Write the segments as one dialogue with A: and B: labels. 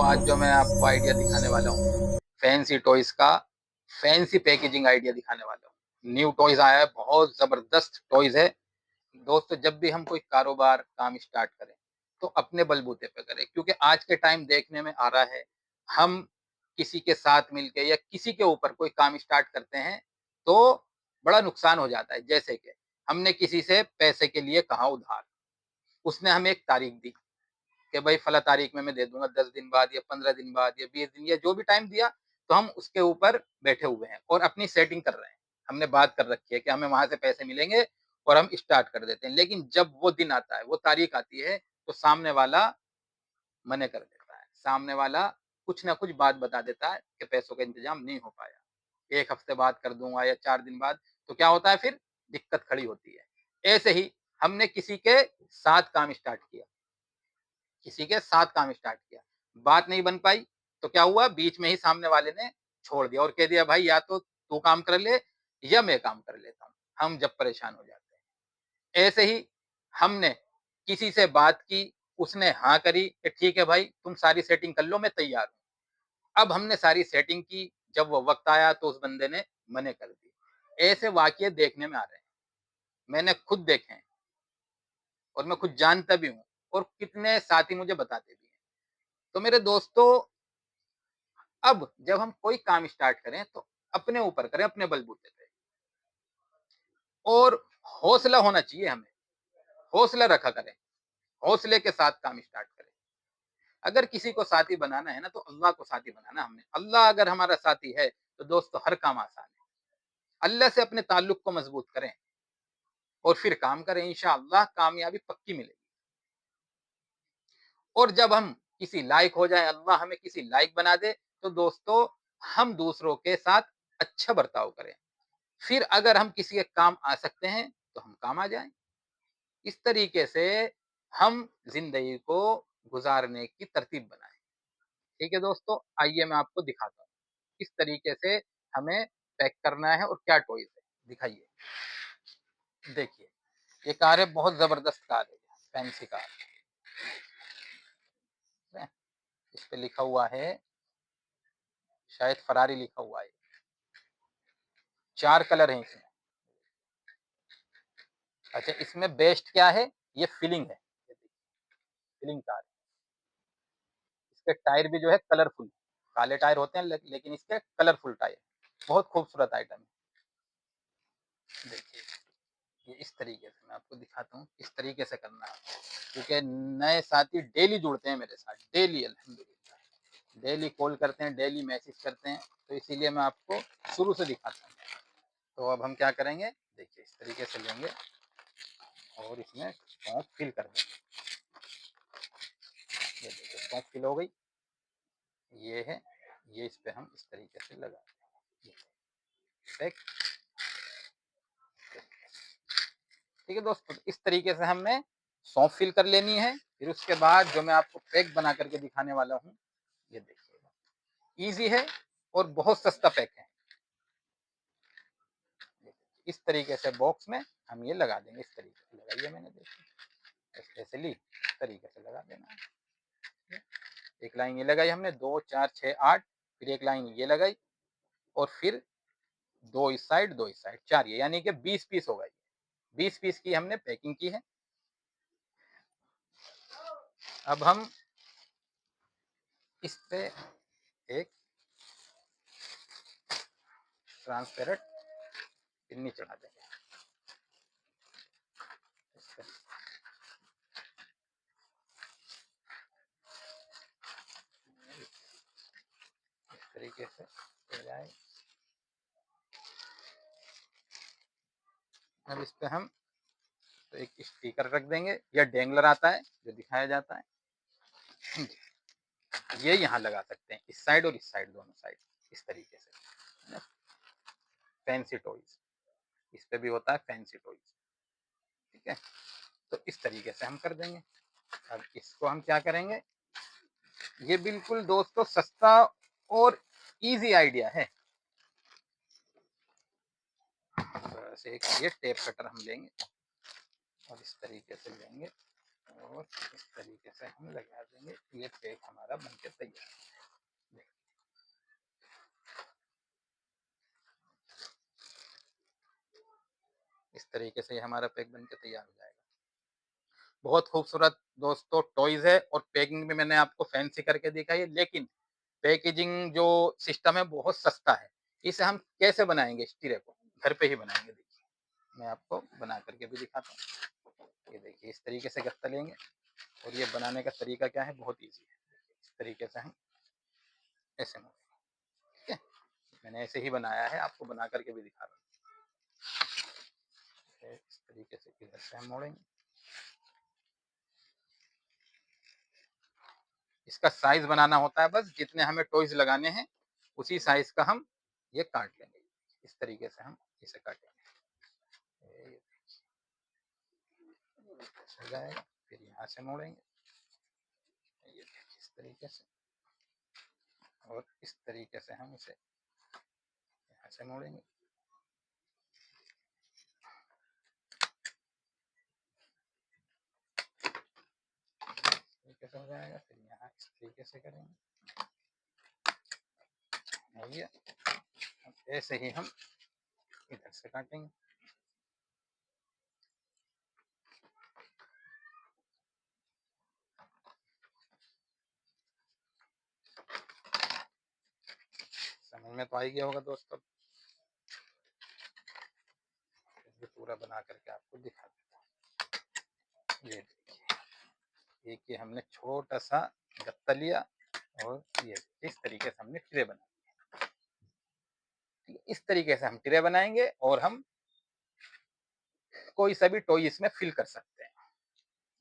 A: दोस्तों, आज जो मैं आपको आइडिया दिखाने वाला हूँ, फैंसी टॉयज़ का फैंसी पैकेजिंग आइडिया दिखाने वाला हूँ। न्यू टॉयज़ आया है, बहुत ज़बरदस्त टॉयज़ है। दोस्तों, जब भी हम कोई कारोबार, काम स्टार्ट करें, तो अपने बलबूते पे करें, क्योंकि आज के टाइम देखने में आ रहा है, हम किसी के साथ मिलके या किसी के ऊपर कोई काम स्टार्ट करते हैं, तो बड़ा नुकसान हो जाता है। जैसे कि हमने किसी से पैसे के लिए कहा उधार, उसने हमें एक तारीख दी कि भाई फला तारीख में मैं दे दूंगा, 10 दिन बाद या 15 दिन बाद या 20 दिन या जो भी टाइम दिया, तो हम उसके ऊपर बैठे हुए हैं और अपनी सेटिंग कर रहे हैं। हमने बात कर रखी है कि हमें वहां से पैसे मिलेंगे और हम स्टार्ट कर देते हैं। लेकिन जब वो दिन आता है, वो तारीख आती है, तो सामने वाला मने कर देता है। सामने वाला कुछ ना कुछ बात बता देता है कि पैसों का इंतजाम नहीं हो पाया, 1 हफ्ते बाद कर दूंगा या 4 दिन बाद। तो क्या होता है, फिर दिक्कत खड़ी होती है। ऐसे ही हमने किसी के साथ काम स्टार्ट किया, बात नहीं बन पाई, तो क्या हुआ, बीच में ही सामने वाले ने छोड़ दिया और कह दिया भाई या तो तू काम कर ले या मैं काम कर लेता हूँ। हम जब परेशान हो जाते हैं। ऐसे ही हमने किसी से बात की, उसने हाँ करी कि ठीक है भाई, तुम सारी सेटिंग कर लो, मैं तैयार हूँ। अब हमने सारी सेटिंग की, जब वो वक्त आया तो उस बंदे ने मने कर दी। ऐसे वाकये देखने में आ रहे हैं, मैंने खुद देखे हैं और मैं खुद जानता भी हूँ और कितने साथी मुझे बताते भी हैं। तो मेरे दोस्तों, अब जब हम कोई काम स्टार्ट करें, तो अपने ऊपर करें, अपने बलबूते पे, और हौसला होना चाहिए हमें, हौसला रखा करें, हौसले के साथ काम स्टार्ट करें। अगर किसी को साथी बनाना है ना, तो अल्लाह को साथी बनाना हमने। अल्लाह अगर हमारा साथी है, तो दोस्तों हर काम आसान है। अल्लाह से अपने ताल्लुक को मजबूत करें और फिर काम करें, इंशाअल्लाह कामयाबी पक्की मिलेगी। और जब हम किसी लायक हो जाए, अल्लाह हमें किसी लायक बना दे, तो दोस्तों हम दूसरों के साथ अच्छा बर्ताव करें। फिर अगर हम किसी के काम आ सकते हैं, तो हम काम आ जाएँ। इस तरीके से हम ज़िंदगी को गुज़ारने की तरतीब बनाएँ। ठीक है दोस्तों, आइए मैं आपको दिखाता हूँ, किस तरीके से हमें पैक करना है और क्या टॉयज़ है। दिखाइए। देखिए, ये कार है, बहुत ज़बरदस्त कार है, फैंसी कार है। इस पे लिखा हुआ है, शायद फरारी लिखा हुआ है। 4 कलर हैं इसमें। अच्छा, इसमें बेस्ट क्या है, ये फीलिंग है। ये देखिए, फीलिंग कार है। इसके टायर भी जो है कलरफुल, काले टायर होते हैं लेकिन इसके कलरफुल टायर, बहुत खूबसूरत आइटम है। देखिए, ये इस तरीके से मैं आपको दिखाता हूँ, किस तरीके से करना है, क्योंकि नए साथी डेली जुड़ते हैं मेरे साथ, डेली अल्हम्दुलिल्लाह, डेली कॉल करते हैं, डेली मैसेज करते हैं, तो इसीलिए मैं आपको शुरू से दिखाता हूँ। तो अब हम क्या करेंगे, देखिए इस तरीके से लेंगे और इसमें सौंफ फिल कर देंगे। ये देखिए सौंफ फिल हो गई, ये है, ये इस पे हम इस तरीके से लगा देंगे। ठीक है दोस्तों, इस तरीके से हमने सौंफ फिल कर लेनी है। फिर उसके बाद जो मैं आपको पैक बना करके दिखाने वाला हूँ, ये देखिएगा, ईजी है और बहुत सस्ता पैक है। इस तरीके से बॉक्स में हम ये लगा देंगे, इस तरीके से लगाइए, मैंने देखिए स्पेशली इस तरीके से लगा देना है। एक लाइन ये लगाई हमने, 2 4 6 8, फिर एक लाइन ये लगाई और फिर 2 इस साइड 2 इस साइड, 4 ये, यानी कि 20 पीस हो गए। 20 पीस की हमने पैकिंग की है। अब हम इस पे एक ट्रांसपेरेंट पिन्नी चढ़ा देंगे। इस तरीके से हो जाए। अब इस पे हम तो एक स्टिकर रख देंगे, या डेंगलर आता है जो दिखाया जाता है, ये यहाँ लगा सकते हैं, इस साइड और इस साइड, दोनों साइड, इस तरीके से। फैंसी टॉयज, इस पे भी होता है फैंसी टॉयज। ठीक है, तो इस तरीके से हम कर देंगे। अब इसको हम क्या करेंगे, ये बिल्कुल दोस्तों सस्ता और इजी आइडिया है। बस एक ये टेप कटर हम लेंगे और इस तरीके से लेंगे और इस तरीके से हम लगा देंगे, ये पैक हमारा बनके तैयार है। इस तरीके से हमारा पैक बनके तैयार हो जाएगा। बहुत खूबसूरत दोस्तों टॉयज है, और पैकिंग भी मैंने आपको फैंसी करके दिखाई है, लेकिन पैकेजिंग जो सिस्टम है बहुत सस्ता है। इसे हम कैसे बनाएंगे, इस टिरे को घर पे ही बनाएंगे। देखिए मैं आपको बना करके भी दिखाता हूँ। ये देखिए इस तरीके से गत्ता लेंगे, और ये बनाने का तरीका क्या है, बहुत ईजी है। इस तरीके से हम ऐसे मोड़ेंगे, ठीक है। मैंने ऐसे ही बनाया है, आपको बना करके भी दिखा रहा हूँ। इस तरीके से इधर से हम मोड़ेंगे। इसका साइज बनाना होता है, बस जितने हमें टॉयज लगाने हैं उसी साइज का हम ये काट लेंगे। इस तरीके से हम इसे काटेंगे, हो जाएगा। फिर यहाँ से मोड़ेंगे, ये इस तरीके से, और इस तरीके से हम इसे यहाँ से मोड़ेंगे। तरीके से हो जाएगा। फिर यहाँ इस तरीके से करेंगे, ऐसे ही हम इधर से काटेंगे। समझ में तो आ ही गया होगा दोस्तों। ये पूरा बना करके आपको दिखा देता हूँ। ये देखिए, एक ये हमने छोटा सा गत्ता लिया, और ये इस तरीके से हमने ट्रे बना, इस तरीके से हम ट्रे बनाएंगे, और हम कोई सा भी टॉय इसमें फिल कर सकते हैं।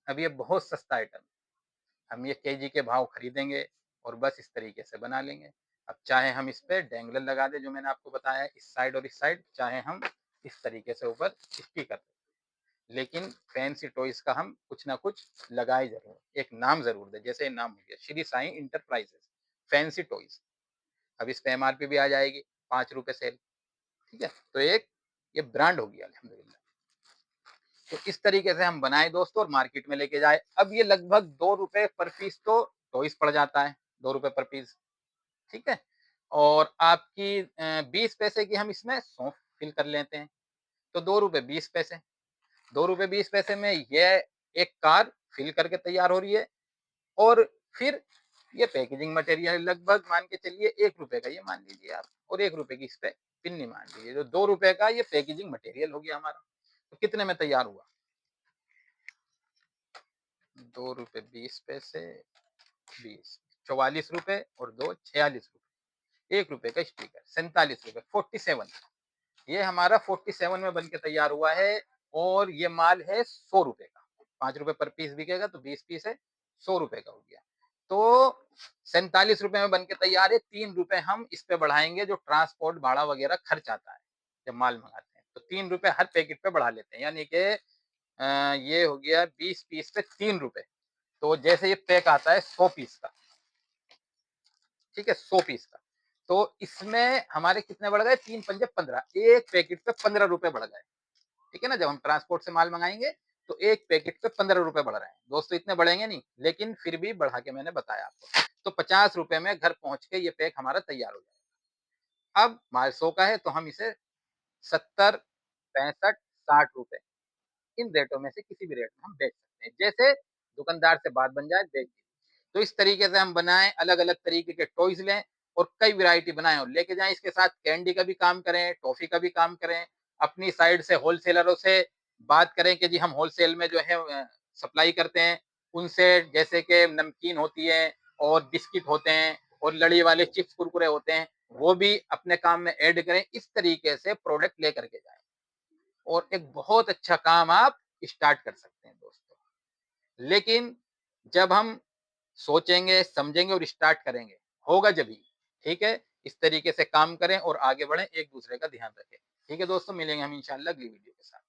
A: अब ये बहुत सस्ता आइटम है, हम ये केजी के भाव खरीदेंगे और बस इस तरीके से बना लेंगे। अब चाहे हम इस पे डैंगलर लगा दें, जो मैंने आपको बताया इस साइड और इस साइड, चाहे हम इस तरीके से ऊपर स्टिकर दें, लेकिन फैंसी टॉयज का हम कुछ ना कुछ लगाए जरूर, एक नाम जरूर दे। जैसे नाम हो गया Shri Sai enterprises fancy toys, अब इस पे एमआरपी भी आ जाएगी, 5 रुपए सेल, ठीक है। तो एक ये ब्रांड हो गया अल्हम्दुलिल्लाह। तो इस तरीके से हम बनाए दोस्तों, और मार्केट में लेके जाए। अब ये लगभग 2 रुपए पर पीस तो टॉयज पड़ जाता है, 2 रुपए पर पीस, ठीक है। और आपकी 20 पैसे की हम इसमें सौंफ फिल कर लेते हैं, तो 2 रुपए 20 पैसे, 2 रुपए 20 पैसे में ये एक कार फिल करके तैयार हो रही है। और फिर ये पैकेजिंग मटेरियल लगभग मान के चलिए 1 रुपए का, ये मान लीजिए आप, और 1 रुपए की इस पे पिन्नी मान लीजिए, जो 2 रुपए का ये पैकेजिंग मटेरियल हो गया हमारा। तो कितने में तैयार हुआ, 2 रुपए 20 पैसे, 20, 44 रुपए, और 2, 46 रुपए, 1 रुपए का स्टिकर, 47 रुपए, 47। ये हमारा 47 में बन के तैयार हुआ है। और ये माल है 100 रुपए का, 5 रुपए पर पीस बिकेगा, तो 20 पीस है, 100 रुपए का हो गया। तो 47 रुपए में बन के तैयार है। 3 रुपए हम इस पे बढ़ाएंगे, जो ट्रांसपोर्ट भाड़ा वगैरह खर्च आता है जब माल मंगाते हैं, तो 3 रुपए हर पैकेट पे बढ़ा लेते हैं, यानी कि ये हो गया 20 पीस पे 3 रुपए। तो जैसे ये पैक आता है 100 पीस का, ठीक है, 100 पीस का, तो इसमें हमारे कितने बढ़ गए, 3 पंजे 15, एक पैकेट पे 15 रुपए बढ़ गए, ठीक है ना। जब हम ट्रांसपोर्ट से माल मंगाएंगे तो एक पैकेट पे 15 रुपए बढ़ रहे हैं दोस्तों, इतने बढ़ेंगे नहीं, लेकिन फिर भी बढ़ा के मैंने बताया आपको। तो 50 रुपए में घर पहुंच के ये पैक हमारा तैयार हो जाएगा। अब माल 100 का है, तो हम इसे 70, 65, 60 रुपए, इन रेटों में से किसी भी रेट में हम बेच सकते हैं, जैसे दुकानदार से बात बन जाए बेच दीजिए। तो इस तरीके से हम बनाएं, अलग अलग तरीके के टॉयज लें, और कई वैरायटी बनाएं और लेके जाएं। इसके साथ कैंडी का भी काम करें, टॉफी का भी काम करें, अपनी साइड से होलसेलरों से बात करें कि जी हम होलसेल में जो है सप्लाई करते हैं, उनसे, जैसे कि नमकीन होती है, और बिस्किट होते हैं, और लड़ी वाले चिप्स कुरकुरे होते हैं, वो भी अपने काम में ऐड करें। इस तरीके से प्रोडक्ट लेकर के जाएं, और एक बहुत अच्छा काम आप स्टार्ट कर सकते हैं दोस्तों। लेकिन जब हम सोचेंगे, समझेंगे और स्टार्ट करेंगे, होगा जब ही, ठीक है। इस तरीके से काम करें और आगे बढ़ें, एक दूसरे का ध्यान रखें। ठीक है दोस्तों, मिलेंगे हम इंशाल्लाह अगली वीडियो के साथ।